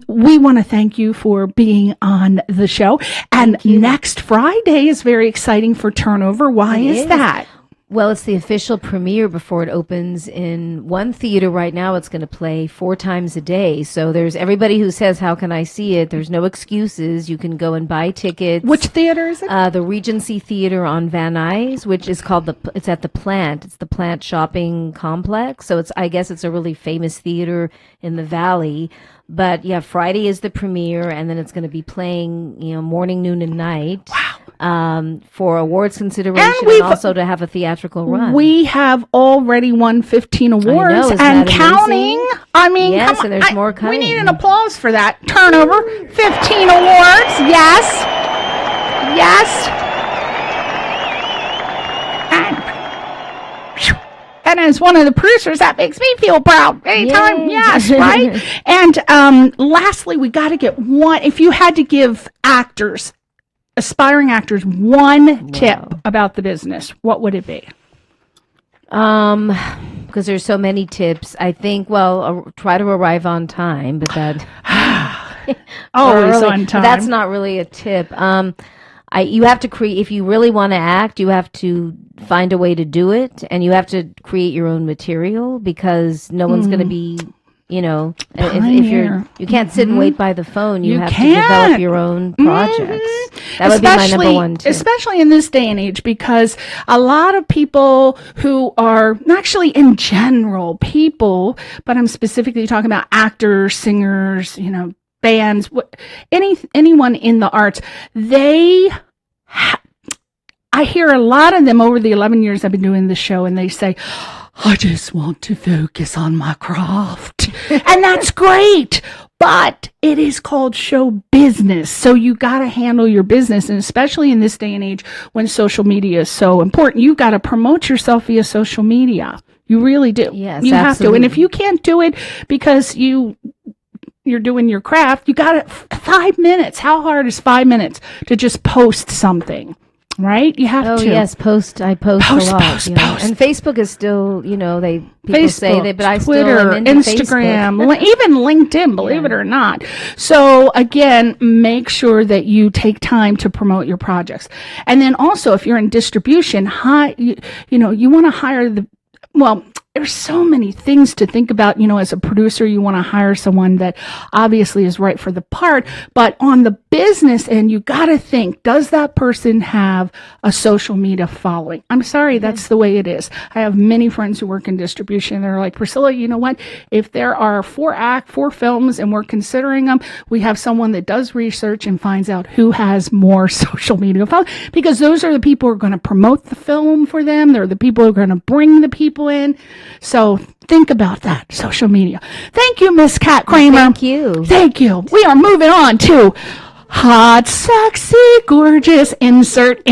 Speaker 3: we want to thank you for being on the show. And next Friday is very exciting for Turnover. Why is that?
Speaker 1: Well, it's the official premiere before it opens in one theater right now. It's going to play 4 times a day. So there's everybody who says, how can I see it? There's no excuses. You can go and buy tickets.
Speaker 3: Which theater is it?
Speaker 1: The Regency Theater on Van Nuys, which is called it's at the Plant. It's the Plant Shopping Complex. So I guess it's a really famous theater in the Valley. But yeah, Friday is the premiere, and then it's going to be playing, morning, noon, and night. Wow. For awards consideration and also to have a theatrical run.
Speaker 3: We have already won 15 awards and counting. Amazing? I mean,
Speaker 1: yes, and there's more coming.
Speaker 3: We need an applause for that. Turnover, 15 awards. Yes. And as one of the producers, that makes me feel proud. Anytime, yes, right? And lastly, we got to get one. If you had to give aspiring actors one tip about the business, what would it be?
Speaker 1: Because there's so many tips. I think, try to arrive on time, but that
Speaker 3: always on time.
Speaker 1: That's not really a tip. You have to create, if you really want to act, you have to find a way to do it, and you have to create your own material, because no one's going to be, if you can't sit and wait by the phone, you have to develop your own projects. That would be my number one tip.
Speaker 3: Especially in this day and age, because a lot of people who are, actually in general, people, but I'm specifically talking about actors, singers, bands, anyone in the arts, I hear a lot of them over the 11 years I've been doing this show, and they say, I just want to focus on my craft. And that's great. But it is called show business. So you got to handle your business. And especially in this day and age when social media is so important, you got to promote yourself via social media. You really do.
Speaker 1: Yes,
Speaker 3: you have to. And if you can't do it because you're doing your craft, you got 5 minutes. How hard is 5 minutes to just post something? Right? You have to.
Speaker 1: Oh, yes. I post a lot. Post. And Facebook is still, people say that, but I
Speaker 3: Twitter,
Speaker 1: still am into
Speaker 3: Instagram, even LinkedIn, believe it or not. So again, make sure that you take time to promote your projects. And then also, if you're in distribution, you want to hire there's so many things to think about. As a producer, you want to hire someone that obviously is right for the part, but on the business end, you got to think, does that person have a social media following? I'm sorry, that's the way it is. I have many friends who work in distribution. They're like, Priscilla, you know what? If there are 4 films and we're considering them, we have someone that does research and finds out who has more social media following, because those are the people who are going to promote the film for them. They're the people who are going to bring the people in. So think about that, social media. Thank you, Miss Kat Kramer.
Speaker 1: Thank you.
Speaker 3: Thank you. We are moving on to hot, sexy, gorgeous, insert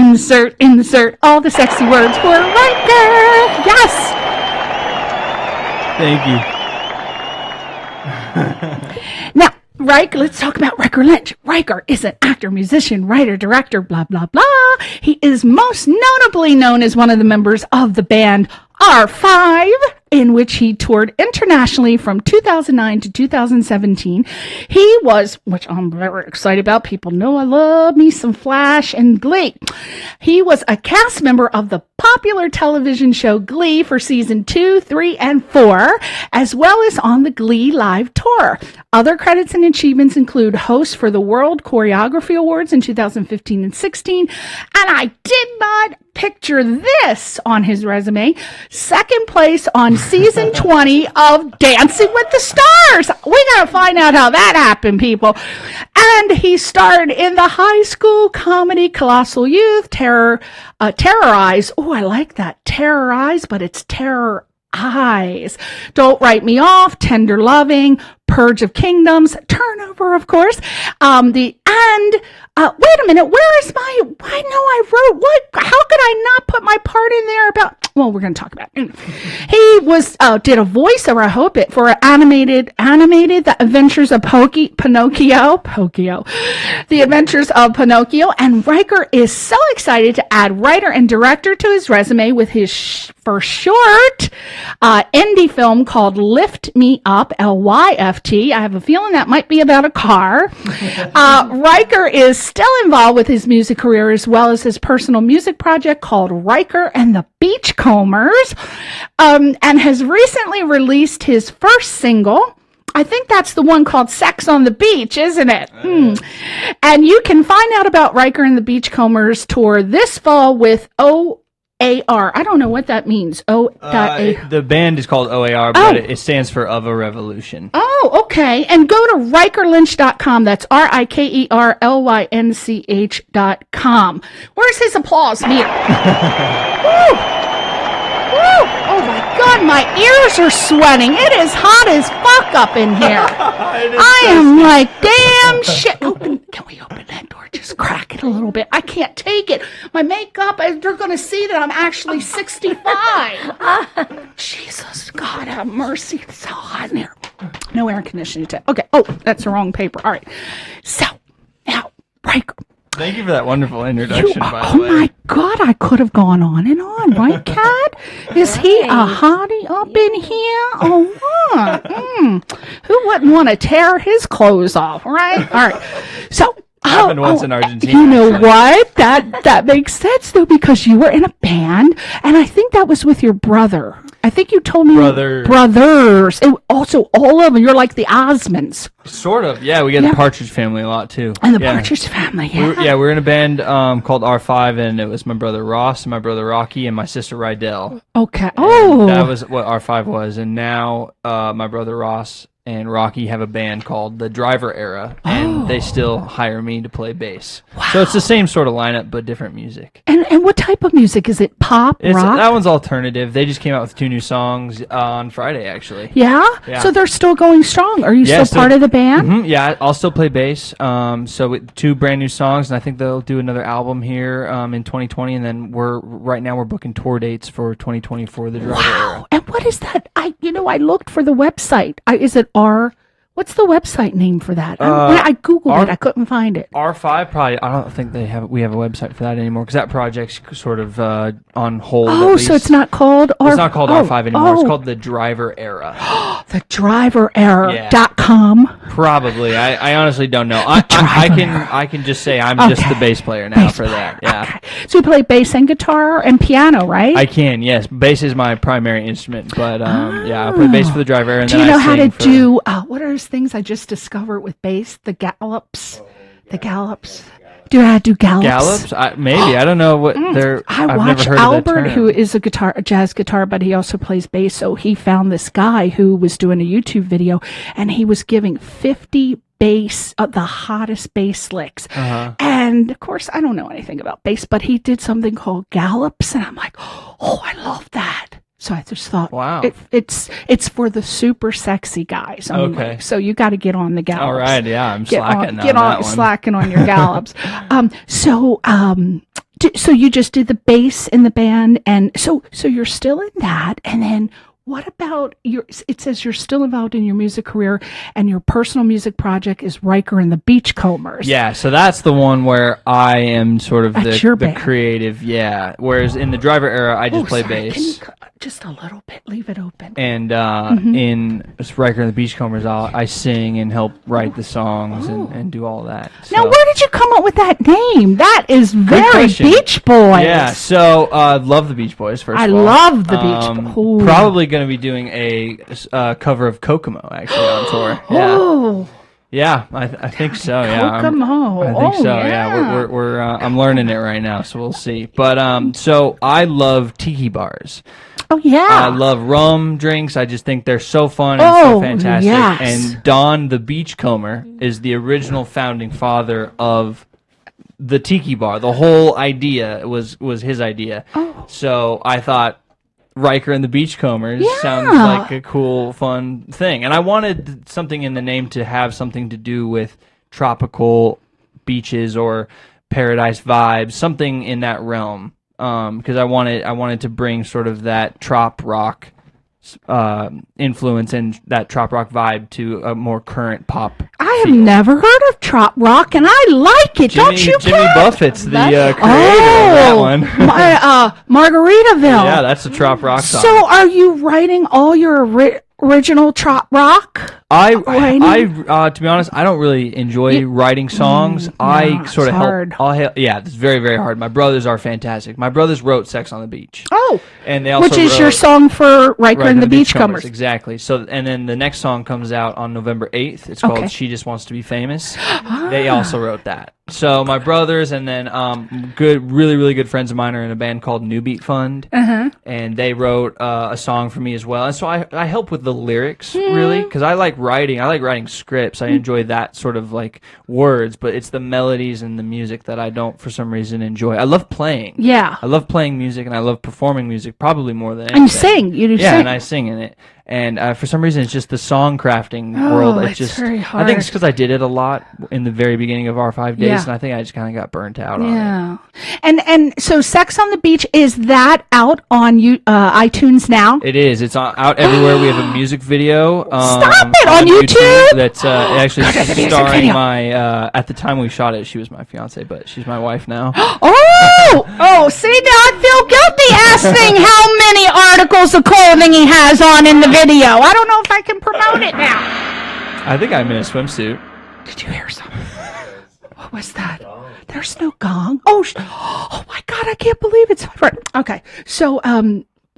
Speaker 3: all the sexy words for Riker. Yes.
Speaker 4: Thank you.
Speaker 3: Now, Riker, let's talk about Riker Lynch. Riker is an actor, musician, writer, director, blah, blah, blah. He is most notably known as one of the members of the band R5, in which he toured internationally from 2009 to 2017. He was, which I'm very excited about. People know I love me some Flash and Glee. He was a cast member of the popular television show Glee for season 2, 3, and 4, as well as on the Glee Live tour. Other credits and achievements include host for the World Choreography Awards in 2015 and 16. And I did not picture this on his resume. Second place on season 20 of Dancing with the Stars. We gotta find out how that happened, people. And he starred in the high school comedy Colossal Youth, Terrorize. Oh, I like that. Terrorize, but it's Terror Eyes. Don't Write Me Off, Tender Loving, Purge of Kingdoms, Turnover, of course. wait a minute, I know I wrote, what, how could I not put my part in there about, well, we're going to talk about it. He did a voiceover, I hope it, for animated, The Adventures of Pinocchio, The Adventures of Pinocchio, and Riker is so excited to add writer and director to his resume with his first short indie film called Lift Me Up, Lyft. I have a feeling that might be about a car. Riker is still involved with his music career as well as his personal music project called Riker and the Beachcombers, and has recently released his first single. I think that's the one called Sex on the Beach, isn't it? And you can find out about Riker and the Beachcombers tour this fall with OAR. I don't know what that means.
Speaker 4: The band is called OAR, but it stands for Of a Revolution.
Speaker 3: Oh, okay. And go to RikerLynch.com. That's RikerLynch.com. Where's his applause? Here. Woo! Woo! Oh my God, my ears are sweating. It is hot as fuck up in here. I am like, damn shit. Can we open that door? Just crack it a little bit. I can't take it. My makeup, they're going to see that I'm actually 65. Jesus, God have mercy. It's so hot in here. No air conditioning. Okay. Oh, that's the wrong paper. All right. So, now, Riker.
Speaker 4: Thank you for that wonderful introduction, by the way.
Speaker 3: Oh my God, I could have gone on and on, right, Kat? Is he a hottie up in here? Oh, what? Who wouldn't want to tear his clothes off, right? All right. So,
Speaker 4: happened once in Argentina.
Speaker 3: You know what? That makes sense, though, because you were in a band, and I think that was with your brother. I think you told me brothers. And also, all of them. You're like the Osmonds.
Speaker 4: Sort of. Yeah, we get the Partridge Family a lot, too.
Speaker 3: And the Partridge Family, yeah.
Speaker 4: We're in a band called R5, and it was my brother Ross, and my brother Rocky, and my sister Rydell.
Speaker 3: Okay.
Speaker 4: And that was what R5 was. And now my brother Ross and Rocky have a band called the Driver Era, and they still hire me to play bass. Wow. So it's the same sort of lineup, but different music.
Speaker 3: And what type of music? Is it pop, rock?
Speaker 4: That one's alternative. They just came out with 2 new songs on Friday, actually.
Speaker 3: Yeah? So they're still going strong. Are you still part of the band?
Speaker 4: Mm-hmm, yeah, I'll still play bass. So with 2 brand new songs, and I think they'll do another album here in 2020, and then right now we're booking tour dates for 2020 for the Driver Era.
Speaker 3: And what is that? I looked for the website. Is it what's the website name for that? I Googled it. I couldn't find it.
Speaker 4: R5 probably, I don't think we have a website for that anymore, because that project's sort of on hold.
Speaker 3: Oh, so it's not called
Speaker 4: It's not called R5 anymore. It's called the Driver Era.
Speaker 3: The driverera.com.
Speaker 4: Probably. I honestly don't know. I can just say I'm just the bass player now for that. Yeah.
Speaker 3: Okay. So you play bass and guitar and piano, right?
Speaker 4: I can, yes. Bass is my primary instrument, but I play bass for the Driver Era. And
Speaker 3: do you know how to do what are those things I just discovered with bass? The gallops. The gallops. Do you know how to do gallops?
Speaker 4: Gallops? Maybe. I don't know what they're.
Speaker 3: I watch Albert, who is a jazz guitar, but he also plays bass. So he found this guy who was doing a YouTube video, and he was giving 50 bass, the hottest bass licks. And of course, I don't know anything about bass, but he did something called gallops, and I'm like, oh, I love that. So I just thought,
Speaker 4: wow,
Speaker 3: it's for the super sexy guys.
Speaker 4: Okay.
Speaker 3: So you got to get on the gallops.
Speaker 4: All right, yeah, I'm slacking
Speaker 3: slacking on your gallops. So you just did the bass in the band, and so you're still in that, and then what about it says you're still involved in your music career, and your personal music project is Riker and the Beachcombers.
Speaker 4: Yeah, so that's the one where I am sort of the creative, whereas in the Driver Era, I just play bass.
Speaker 3: Can you just a little bit, leave it open.
Speaker 4: And in Riker and the Beachcombers, I sing and help write the songs and do all that. So.
Speaker 3: Now, where did you come up with that name? That is very Beach Boys.
Speaker 4: Yeah, so love the Beach Boys, first of all.
Speaker 3: I love the Beach Boys.
Speaker 4: Probably going to be doing a cover of Kokomo, actually, on tour. Yeah.
Speaker 3: Oh.
Speaker 4: Yeah, I think so. Yeah,
Speaker 3: Kokomo.
Speaker 4: I think so. Yeah, we're I'm learning it right now, so we'll see. But so I love tiki bars.
Speaker 3: Oh yeah,
Speaker 4: I love rum drinks. I just think they're so fun and so fantastic.
Speaker 3: Yes.
Speaker 4: And Don the Beachcomber is the original founding father of the tiki bar. The whole idea was his idea. Oh. So I thought Riker and the Beachcombers sounds like a cool, fun thing. And I wanted something in the name to have something to do with tropical beaches or paradise vibes, something in that realm. Because I wanted to bring sort of that trop rock influence and that trop rock vibe to a more current pop.
Speaker 3: I have never heard of trop rock, and I like it. Don't you,
Speaker 4: Jimmy
Speaker 3: Kat?
Speaker 4: Buffett's the creator of that one.
Speaker 3: Margaritaville.
Speaker 4: Yeah, that's a trop rock song.
Speaker 3: So, are you writing all your original trop rock?
Speaker 4: To be honest, I don't really enjoy writing songs. I sort of help. Yeah, it's very, very hard. My brothers are fantastic. My brothers wrote "Sex on the Beach."
Speaker 3: Oh,
Speaker 4: and they also
Speaker 3: which is
Speaker 4: wrote
Speaker 3: your song for Riker and the Beachcombers.
Speaker 4: Exactly. So, and then the next song comes out on November 8th. It's called "She Just Wants to Be Famous." They also wrote that. So my brothers, and then really, really good friends of mine are in a band called New Beat Fund, and they wrote a song for me as well. And so I help with the lyrics really, because I like writing scripts. I enjoy that sort of like words, but it's the melodies and the music that I don't for some reason enjoy. I love playing.
Speaker 3: Yeah,
Speaker 4: I love playing music, and I love performing music probably more than anything.
Speaker 3: And you sing. You do sing.
Speaker 4: Yeah, and I sing in it. And for some reason, it's just the song crafting world. It's just
Speaker 3: very hard.
Speaker 4: I think it's because I did it a lot in the very beginning of our 5 days, and I think I just kind of got burnt out on it.
Speaker 3: And so Sex on the Beach, is that out on iTunes now?
Speaker 4: It is. It's out everywhere. We have a music video.
Speaker 3: Stop it! On YouTube?
Speaker 4: That's actually starring my. At the time we shot it, she was my fiance, but she's my wife now.
Speaker 3: See, now I feel guilty asking how many articles of clothing he has on in the video. I don't know if I can promote it now.
Speaker 4: I think I'm in a swimsuit.
Speaker 3: Did you hear something? What was that? There's no gong. Oh my God, I can't believe it's okay. So,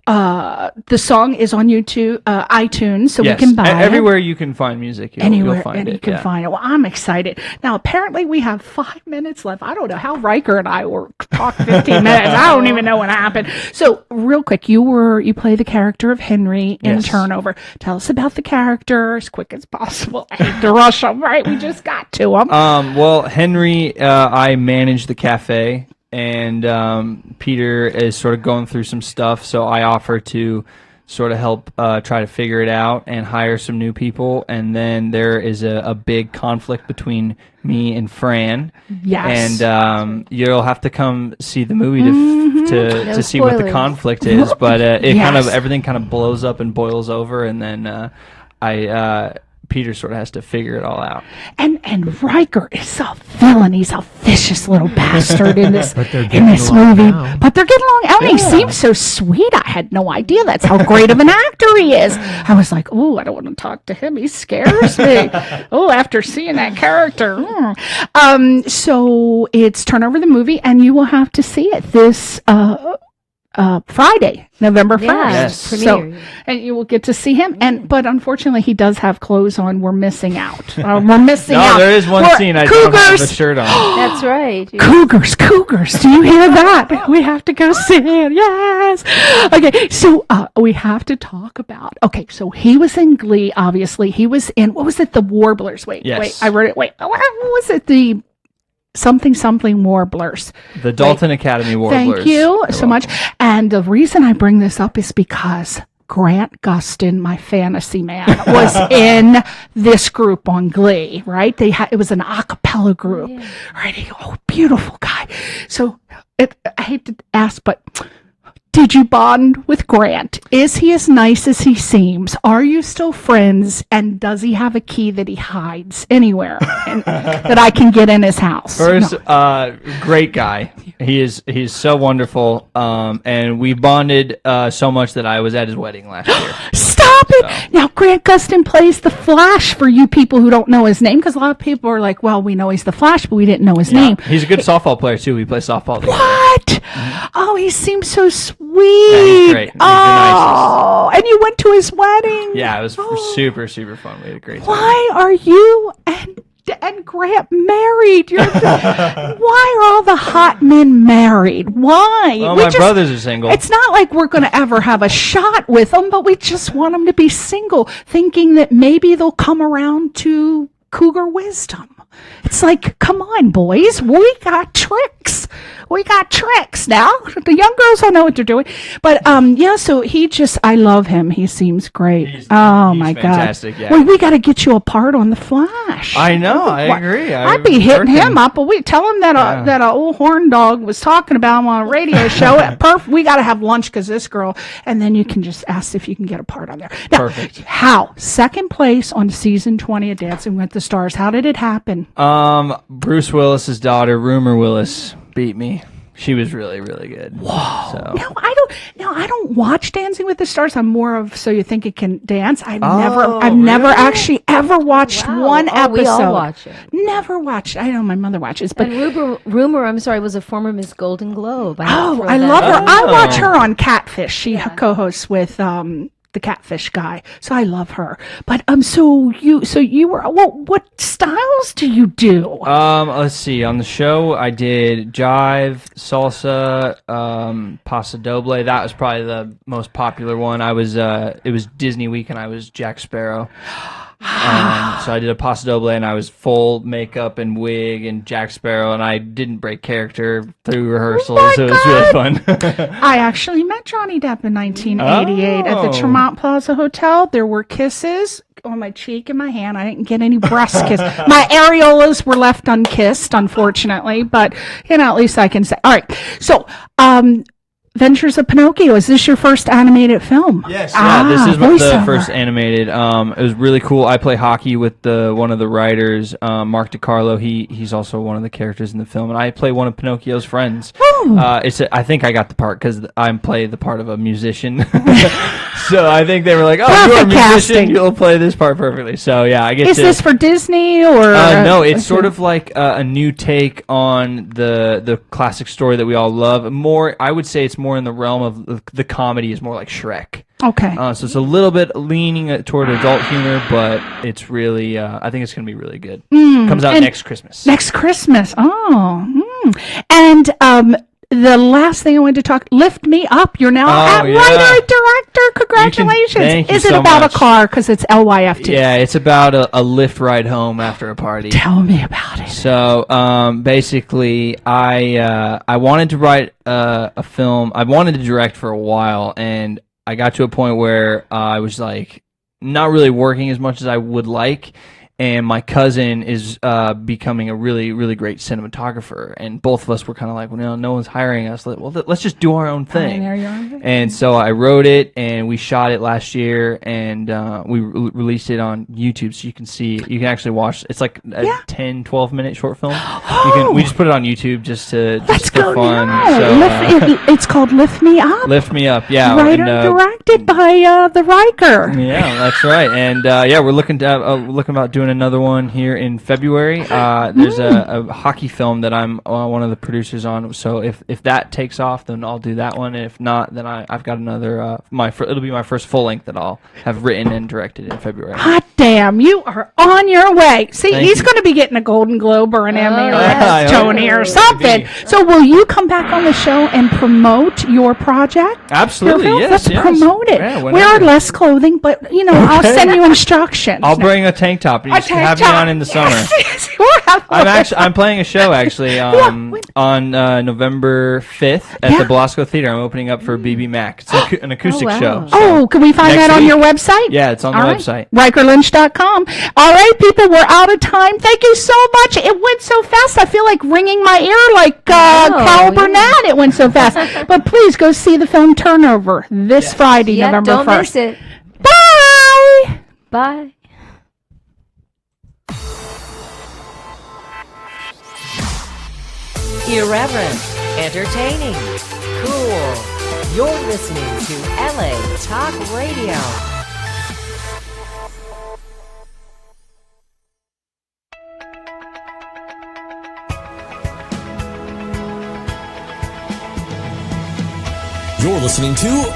Speaker 3: the song is on YouTube, iTunes, so we can buy it.
Speaker 4: Everywhere you can find music, you'll find it.
Speaker 3: You can find it. Well, I'm excited. Now, apparently we have 5 minutes left. I don't know how Riker and I were talking 15 minutes. I don't even know what happened. So, real quick, you play the character of Henry in Turnover. Tell us about the character as quick as possible. I hate to rush him, right? We just got to him.
Speaker 4: Well, Henry, I manage the cafe. And Peter is sort of going through some stuff, so I offer to sort of help try to figure it out and hire some new people. And then there is a big conflict between me and Fran.
Speaker 3: Yes.
Speaker 4: And you'll have to come see the movie to see what the conflict is. But everything kind of blows up and boils over, and then Peter sort of has to figure it all out.
Speaker 3: And Riker is a villain. He's a vicious little bastard in this movie.
Speaker 5: Now.
Speaker 3: But they're getting along out. He seems so sweet. I had no idea that's how great of an actor he is. I was like, oh, I don't want to talk to him. He scares me. After seeing that character. So it's Turnover the movie, and you will have to see it this Friday, November 1st.
Speaker 1: Yes.
Speaker 3: So, and you will get to see him. But unfortunately, he does have clothes on. We're missing out. We're missing out.
Speaker 4: No, there is one scene I don't have a shirt on.
Speaker 1: That's right.
Speaker 3: Cougars. Do you hear that? We have to go see it. Yes. Okay, so we have to talk about. Okay, so he was in Glee. Obviously, he was in. What was it? The Warblers. Wait. I wrote it. Wait. What was it? The something Warblers.
Speaker 4: The Dalton Academy Warblers.
Speaker 3: Thank you so much. And the reason I bring this up is because Grant Gustin, my fantasy man, was in this group on Glee, right? It was an a cappella group, right? Beautiful guy. So I hate to ask, but did you bond with Grant? Is he as nice as he seems? Are you still friends? And does he have a key that he hides anywhere that I can get in his house?
Speaker 4: First, great guy. He's so wonderful. And we bonded so much that I was at his wedding last year.
Speaker 3: Stop it! So. Now, Grant Gustin plays the Flash for you people who don't know his name, because a lot of people are like, well, we know he's the Flash, but we didn't know his name.
Speaker 4: He's a good softball player, too. We play softball together.
Speaker 3: What? Mm-hmm. Oh, he seems so sweet.
Speaker 4: Yeah, he's great. He's the nicest.
Speaker 3: And you went to his wedding.
Speaker 4: Yeah, it was super, super fun. We had a great time.
Speaker 3: Why are you and Grant married? Why are all the hot men married? Why?
Speaker 4: Well, my brothers are single.
Speaker 3: It's not like we're going to ever have a shot with them, but we just want them to be single, thinking that maybe they'll come around to cougar wisdom. It's like, come on, boys, we got tricks. We got tricks now. The young girls don't know what they're doing. But so I love him. He seems great.
Speaker 4: He's
Speaker 3: my
Speaker 4: fantastic,
Speaker 3: God.
Speaker 4: yeah.
Speaker 3: Well, we got to get you a part on The Flash.
Speaker 4: I know, I agree.
Speaker 3: I'd be hitting him up, but we tell him that that old horn dog was talking about him on a radio show. We got to have lunch because this girl, and then you can just ask if you can get a part on there. Now,
Speaker 4: Perfect.
Speaker 3: How? Second place on season 20 of Dancing with the Stars. How did it happen?
Speaker 4: Bruce Willis's daughter, Rumor Willis, beat me. She was really, really good.
Speaker 3: Whoa.
Speaker 4: So.
Speaker 3: No, I don't watch Dancing with the Stars. I'm more of So You Think It Can Dance. I've
Speaker 4: really?
Speaker 3: never actually ever watched one episode.
Speaker 1: We all watch it.
Speaker 3: Never watched. I know my mother watches, but
Speaker 1: And Rumor, I'm sorry, was a former Miss Golden Globe.
Speaker 3: I love her. I watch her on Catfish. She co-hosts with the Catfish guy, so I love her. But so you were what styles do you do?
Speaker 4: Let's see. On the show, I did jive, salsa, paso doble. That was probably the most popular one. It was Disney Week, and I was Jack Sparrow. So I did a paso doble, and I was full makeup and wig and Jack Sparrow, and I didn't break character through rehearsals, so it was really fun.
Speaker 3: I actually met Johnny Depp in 1988 at the Tremont Plaza Hotel. There were kisses on my cheek and my hand. I didn't get any breast kiss. My areolas were left unkissed, unfortunately, but at least I can say. All right, so Adventures of Pinocchio. Is this your first animated film?
Speaker 4: Yes. Yeah, this is the first animated. It was really cool. I play hockey with one of the writers, Mark DiCarlo. He's also one of the characters in the film, and I play one of Pinocchio's friends. I think I got the part because I play the part of a musician. So I think they were like, "Oh, you're a musician. You'll play this part perfectly." So yeah, I get.
Speaker 3: Is this for Disney or?
Speaker 4: No, it's sort of like a new take on the classic story that we all love. More, I would say, it's more in the realm of the comedy is more like Shrek.
Speaker 3: Okay.
Speaker 4: So it's a little bit leaning toward adult humor, but it's really, I think it's going to be really good. Comes out next Christmas.
Speaker 3: Next Christmas. And the last thing I wanted to talk, Lift Me Up. You're now writer and director. Congratulations.
Speaker 4: Thank you
Speaker 3: Is it
Speaker 4: so
Speaker 3: about
Speaker 4: much.
Speaker 3: a car? Because it's LYFT.
Speaker 4: Yeah, it's about a lift ride home after a party.
Speaker 3: Tell me about it.
Speaker 4: So basically, I wanted to write a film. I wanted to direct for a while, and I got to a point where I was like not really working as much as I would like. And my cousin is becoming a really, really great cinematographer. And both of us were kind of like, well, no one's hiring us. Well, let's just do our own thing. And so I wrote it, and we shot it last year, and we released it on YouTube. So you can actually watch. It's like a 10, 12-minute short film. We just put it on YouTube just for fun. So,
Speaker 3: it's called Lift Me Up.
Speaker 4: Lift Me Up, yeah.
Speaker 3: Writer and directed by the Riker.
Speaker 4: Yeah, that's right. And we're looking about doing another one here in February. There's a hockey film that I'm one of the producers on. So if that takes off, then I'll do that one. And if not, then I've got another. It'll be my first full length that I'll have written and directed in February.
Speaker 3: Hot damn, you are on your way. See, he's going to be getting a Golden Globe or an Emmy or a Tony or something. So will you come back on the show and promote your project?
Speaker 4: Absolutely,
Speaker 3: yes. Let's promote it.
Speaker 4: Yeah,
Speaker 3: wear less clothing, but I'll send you instructions.
Speaker 4: I'll bring a tank top. You just have me on in the summer. I'm playing a show actually on November 5th at the Belasco Theater. I'm opening up for BB Mac. It's an acoustic show.
Speaker 3: So can we find that on your website?
Speaker 4: Yeah, it's on the website.
Speaker 3: RikerLynch.com. All right, people, we're out of time. Thank you so much. It went so fast. I feel like ringing my ear like Carol Burnett. It went so fast. But please go see the film Turnover this Friday, November 1st.
Speaker 1: Don't miss it.
Speaker 3: Bye.
Speaker 1: Bye.
Speaker 6: Irreverent, entertaining, cool. You're listening to LA Talk Radio.
Speaker 2: You're listening to